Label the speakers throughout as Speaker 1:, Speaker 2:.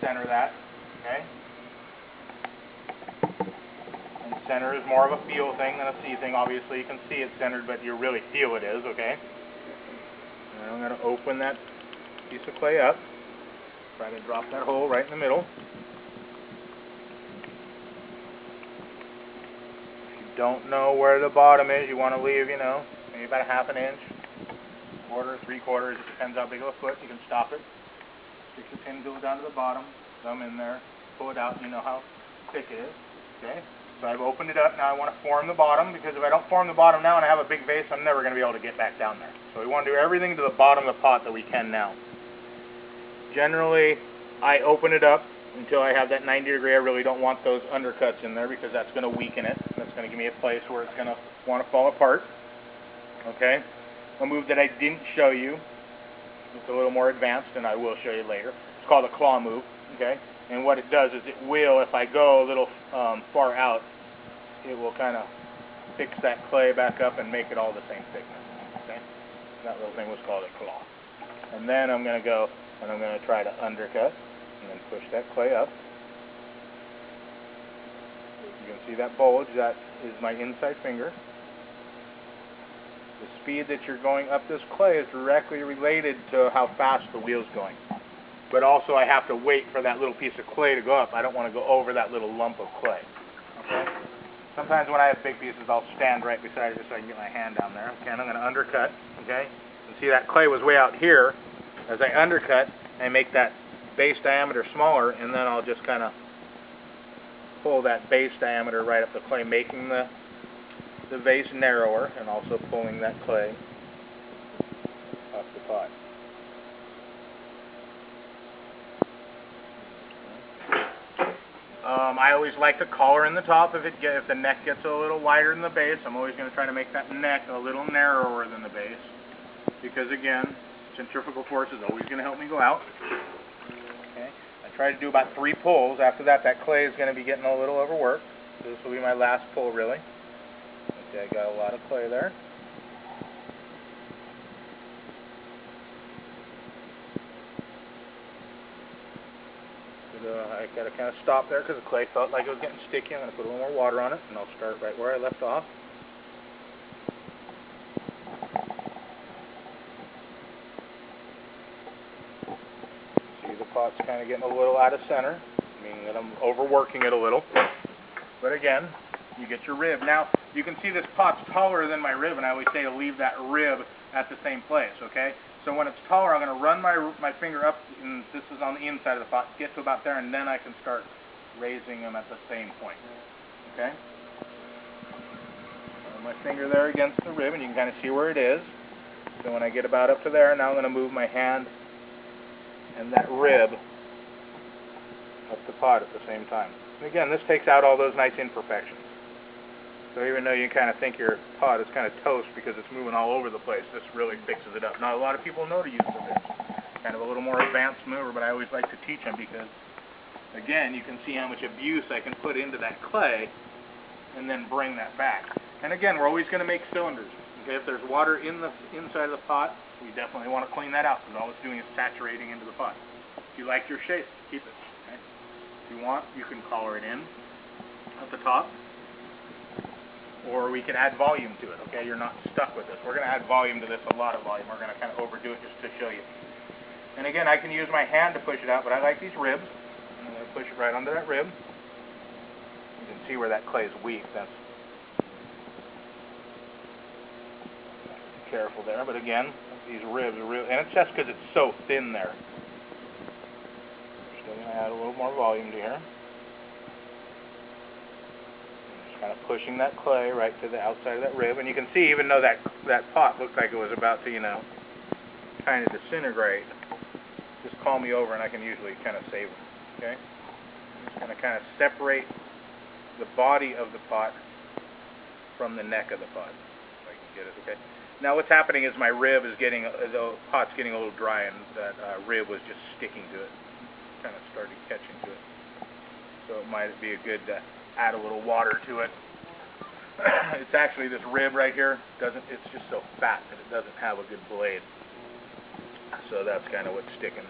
Speaker 1: center that, okay? And center is more of a feel thing than a see thing. Obviously, you can see it's centered, but you really feel it is, okay? And I'm going to open that piece of clay up. Try to drop that hole right in the middle. If you don't know where the bottom is, you want to leave, you know, maybe about a half an inch, quarter, 3/4, it depends how big of a foot. You can stop it. Stick your pin tool down to the bottom, thumb in there, pull it out, and you know how thick it is. Okay? So I've opened it up. Now I want to form the bottom, because if I don't form the bottom now and I have a big vase, I'm never going to be able to get back down there. So we want to do everything to the bottom of the pot that we can now. Generally, I open it up until I have that 90 degree. I really don't want those undercuts in there, because that's going to weaken it. That's going to give me a place where it's going to want to fall apart. Okay? A move that I didn't show you. It's a little more advanced, and I will show you later. It's called a claw move. Okay? And what it does is it will, if I go a little far out, it will kind of fix that clay back up and make it all the same thickness. Okay? That little thing was called a claw. And then I'm going to go and I'm going to try to undercut and then push that clay up. You can see that bulge. That is my inside finger. The speed that you're going up this clay is directly related to how fast the wheel's going. But also I have to wait for that little piece of clay to go up. I don't want to go over that little lump of clay. Okay? Sometimes when I have big pieces, I'll stand right beside it just so I can get my hand down there. Okay, and I'm going to undercut. Okay? You see that clay was way out here. As I undercut, I make that base diameter smaller, and then I'll just kind of pull that base diameter right up the clay, making the vase narrower, and also pulling that clay off the pot. I always like to collar in the top. If the neck gets a little wider than the base, I'm always going to try to make that neck a little narrower than the base, because again, centrifugal force is always going to help me go out. Okay. I try to do about 3 pulls. After that, that clay is going to be getting a little overworked. So this will be my last pull, really. Okay, I got a lot of clay there. I got to kind of stop there because the clay felt like it was getting sticky. I'm going to put a little more water on it, and I'll start right where I left off. See, the pot's kind of getting a little out of center, meaning that I'm overworking it a little. But again, you get your rib. Now, you can see this pot's taller than my rib, and I always say to leave that rib at the same place, okay? So when it's taller, I'm going to run my finger up, and this is on the inside of the pot, get to about there, and then I can start raising them at the same point, okay? My finger there against the rib, and you can kind of see where it is. So when I get about up to there, now I'm going to move my hand and that rib up the pot at the same time. And again, this takes out all those nice imperfections. So even though you kind of think your pot is kind of toast because it's moving all over the place, this really fixes it up. Now, a lot of people know to use the ribs. Kind of a little more advanced maneuver, but I always like to teach them because, again, you can see how much abuse I can put into that clay and then bring that back. And again, we're always going to make cylinders. Okay, if there's water in the inside of the pot, we definitely want to clean that out because all it's doing is saturating into the pot. If you like your shape, keep it. Okay? If you want, you can collar it in at the top. Or we can add volume to it, okay? You're not stuck with this. We're going to add volume to this, a lot of volume. We're going to kind of overdo it just to show you. And again, I can use my hand to push it out, but I like these ribs. I'm going to push it right under that rib. You can see where that clay is weak. That's careful there, but again, these ribs are really, and it's just because it's so thin there. Still going to add a little more volume to here. Kind of pushing that clay right to the outside of that rib, and you can see even though that pot looked like it was about to, you know, kind of disintegrate, just call me over and I can usually kind of save them. Okay, I'm just going to kind of separate the body of the pot from the neck of the pot, if I can get it. Okay. Now what's happening is my rib is getting, the pot's getting a little dry, and that rib was just sticking to it, kind of started catching to it. So it might be a good add a little water to it. It's actually this rib right here it's just so fat that it doesn't have a good blade. So that's kind of what's sticking.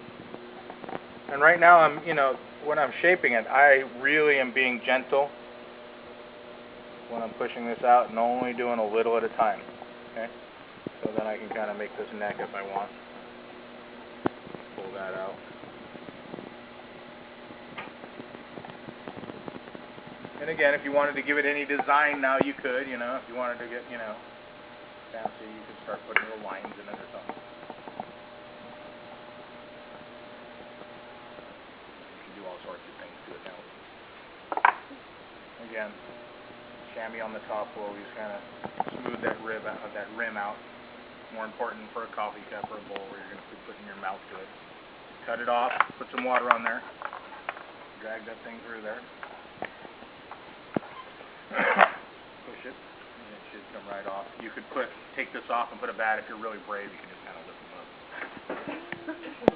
Speaker 1: And right now I'm, when I'm shaping it, I really am being gentle when I'm pushing this out and only doing a little at a time. Okay? So then I can kind of make this neck if I want. Pull that out. And again, if you wanted to give it any design now, you could, if you wanted to get, fancy, you could start putting little lines in it or something. You can do all sorts of things to it now. Again, chamois on the top will always kind of smooth that rim out. More important for a coffee cup or a bowl where you're going to be putting your mouth to it. Cut it off, put some water on there, drag that thing through there. Push it, and it should come right off. You could take this off and put a bat if you're really brave. You can just kind of lift them up.